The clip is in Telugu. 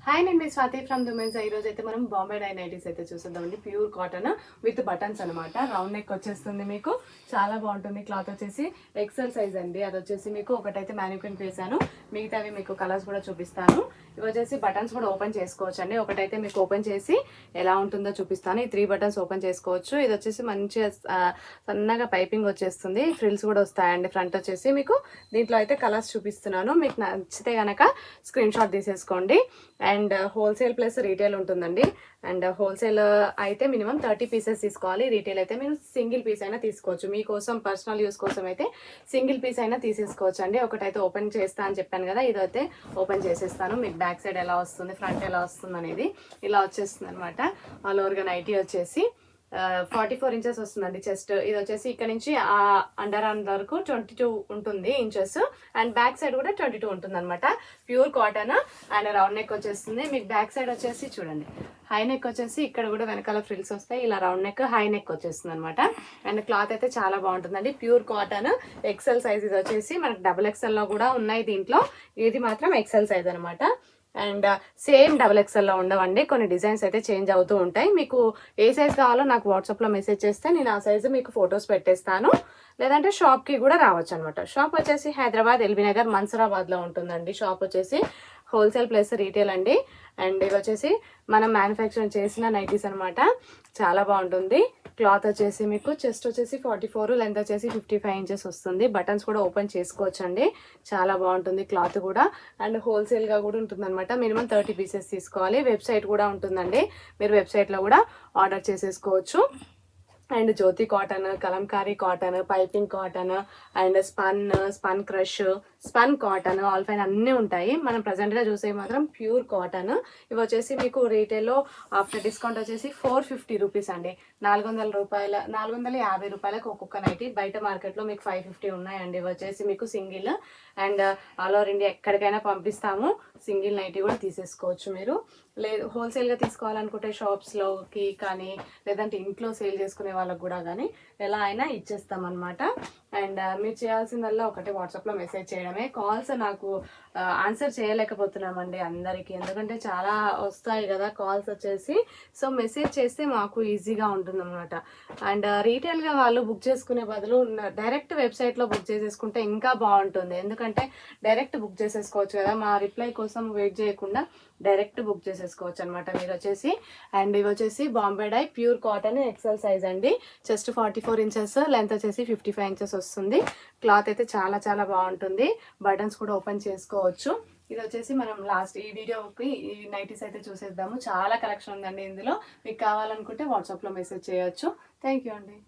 హాయ్ నేను మీ స్వాతి ఫ్రమ్ వుమెన్స్. ఈ రోజు అయితే మనం బాంబే డై నైటీస్ అయితే చూసేద్దామండి. ప్యూర్ కాటన్ విత్ బటన్స్ అనమాట. రౌండ్ నెక్ వచ్చేస్తుంది, మీకు చాలా బాగుంటుంది. క్లాత్ వచ్చేసి ఎక్సెల్ సైజ్ అండి. అది వచ్చేసి మీకు ఒకటైతే మ్యానిక్యూర్ వేసాను, మిగతావి మీకు కలర్స్ కూడా చూపిస్తాను. ఇవి వచ్చేసి బటన్స్ కూడా ఓపెన్ చేసుకోవచ్చు అండి. ఒకటైతే మీకు ఓపెన్ చేసి ఎలా ఉంటుందో చూపిస్తాను. ఈ 3 బటన్స్ ఓపెన్ చేసుకోవచ్చు. ఇది వచ్చేసి మంచిగా సన్నగా పైపింగ్ వచ్చేస్తుంది, ఫ్రిల్స్ కూడా వస్తాయండి. ఫ్రంట్ వచ్చేసి మీకు దీంట్లో అయితే కలర్స్ చూపిస్తున్నాను. మీకు నచ్చితే కనుక స్క్రీన్ షాట్ తీసేసుకోండి. అండ్ హోల్సేల్ ప్లస్ రీటైల్ ఉంటుందండి. అండ్ హోల్సేల్ అయితే మినిమం 30 పీసెస్ తీసుకోవాలి. రీటైల్ అయితే మీరు సింగిల్ పీస్ అయినా తీసుకోవచ్చు. మీకోసం పర్సనల్ యూస్ కోసం అయితే సింగిల్ పీస్ అయినా తీసేసుకోవచ్చు అండి. ఒకటైతే ఓపెన్ చేస్తా అని చెప్పాను కదా, ఇదైతే ఓపెన్ చేసేస్తాను. మీకు బ్యాక్ సైడ్ ఎలా వస్తుంది, ఫ్రంట్ ఎలా వస్తుంది అనేది ఇలా వచ్చేస్తుంది అనమాట. ఆల్ ఓవర్గా నైటీ వచ్చేసి 44 ఇంచెస్ వస్తుందండి చెస్ట్. ఇది వచ్చేసి ఇక్కడ నుంచి అండర్ ఆర్మ్ వరకు 22 ఉంటుంది ఇంచెస్. అండ్ బ్యాక్ సైడ్ కూడా 22 ఉంటుంది అనమాట. Pure cotton and round neck వచ్చేస్తుంది. మీకు బ్యాక్ సైడ్ వచ్చేసి చూడండి, హై నెక్ వచ్చేసి ఇక్కడ కూడా వెనకాల ఫ్రిల్స్ వస్తాయి. ఇలా రౌండ్ నెక్, హై నెక్ వచ్చేస్తుంది అనమాట. అండ్ క్లాత్ అయితే చాలా బాగుంటుందండి. Pure cotton XL size. ఇది వచ్చేసి మనకి XXL లో కూడా ఉన్నాయి దీంట్లో. ఇది మాత్రం ఎక్సెల్ సైజ్ అనమాట. అండ్ సేమ్ XXL లో ఉండవండి, కొన్ని డిజైన్స్ అయితే చేంజ్ అవుతూ ఉంటాయి. మీకు ఏ సైజ్ కావాలో నాకు వాట్సాప్లో మెసేజ్ చేస్తే నేను ఆ సైజు మీకు ఫొటోస్ పెట్టేస్తాను. లేదంటే షాప్కి కూడా రావచ్చు అనమాట. షాప్ వచ్చేసి హైదరాబాద్ ఎల్బీ నగర్ మన్సూరాబాద్లో ఉంటుందండి. షాప్ వచ్చేసి హోల్సేల్ ప్లస్ రీటైల్ అండి. అండ్ ఇవి వచ్చేసి మనం మ్యానుఫ్యాక్చరింగ్ చేసిన నైటీస్ అనమాట. చాలా బాగుంటుంది. క్లాత్ వచ్చేసి మీకు చెస్ట్ వచ్చేసి 44, లెంత్ వచ్చేసి 55 ఇంచెస్ వస్తుంది. బటన్స్ కూడా ఓపెన్ చేసుకోవచ్చు అండి. చాలా బాగుంటుంది క్లాత్ కూడా. అండ్ హోల్సేల్గా కూడా ఉంటుంది అనమాట. మినిమం 30 పీసెస్ తీసుకోవాలి. వెబ్సైట్ కూడా ఉంటుందండి, మీరు వెబ్సైట్లో కూడా ఆర్డర్ చేసేసుకోవచ్చు. And Jyoti cotton, Kalamkari cotton, piping cotton, and spun crush, spun cotton, all fine అన్నీ ఉంటాయి. మనం ప్రజెంట్గా చూసే మాత్రం ప్యూర్ కాటన్. ఇవి వచ్చేసి మీకు రీటైల్లో ఆఫ్టర్ డిస్కౌంట్ వచ్చేసి 450 రూపీస్ అండి. 400 రూపాయల 450 రూపాయలకు ఒక్కొక్క నైటీ. బయట మార్కెట్లో మీకు 550 ఉన్నాయండి. ఇవి వచ్చేసి మీకు single. And all over India ఎక్కడికైనా పంపిస్తాము. సింగిల్ నైటీ కూడా తీసేసుకోవచ్చు మీరు. లేదు హోల్సేల్గా తీసుకోవాలనుకుంటే షాప్స్లోకి కానీ, లేదంటే ఇంట్లో సేల్ చేసుకునే వాళ్ళకి కూడా కానీ ఎలా అయినా ఇచ్చేస్తామన్నమాట. అండ్ మీరు చేయాల్సిందల్లా ఒకటే వాట్సాప్లో మెసేజ్ చేయడమే. కాల్స్ నాకు ఆన్సర్ చేయలేకపోతున్నామండి అందరికీ, ఎందుకంటే చాలా వస్తాయి కదా కాల్స్ వచ్చేసి. సో మెసేజ్ చేస్తే మాకు ఈజీగా ఉంటుంది అనమాట. అండ్ రీటైల్గా వాళ్ళు బుక్ చేసుకునే బదులు డైరెక్ట్ వెబ్సైట్లో బుక్ చేసేసుకుంటే ఇంకా బాగుంటుంది. ఎందుకంటే డైరెక్ట్ బుక్ చేసేసుకోవచ్చు కదా, మా రిప్లై కోసం వెయిట్ చేయకుండా డైరెక్ట్ బుక్ చేసేసుకోవచ్చు అనమాట మీరు వచ్చేసి. అండ్ ఇవి వచ్చేసి Bombay dye pure cotton XL size అండి. చెస్ట్ 44 ఇంచెస్, లెంత్ వచ్చేసి 55 ఇంచెస్ వస్తుంది. క్లాత్ అయితే చాలా చాలా బాగుంటుంది. బటన్స్ కూడా ఓపెన్ చేసుకోవచ్చు. ఇది వచ్చేసి మనం లాస్ట్ ఈ వీడియోకి ఈ నైటీస్ అయితే చూసేద్దాము. చాలా కలెక్షన్ ఉందండి ఇందులో. మీకు కావాలనుకుంటే వాట్సాప్లో మెసేజ్ చేయొచ్చు. థ్యాంక్ యూ అండి.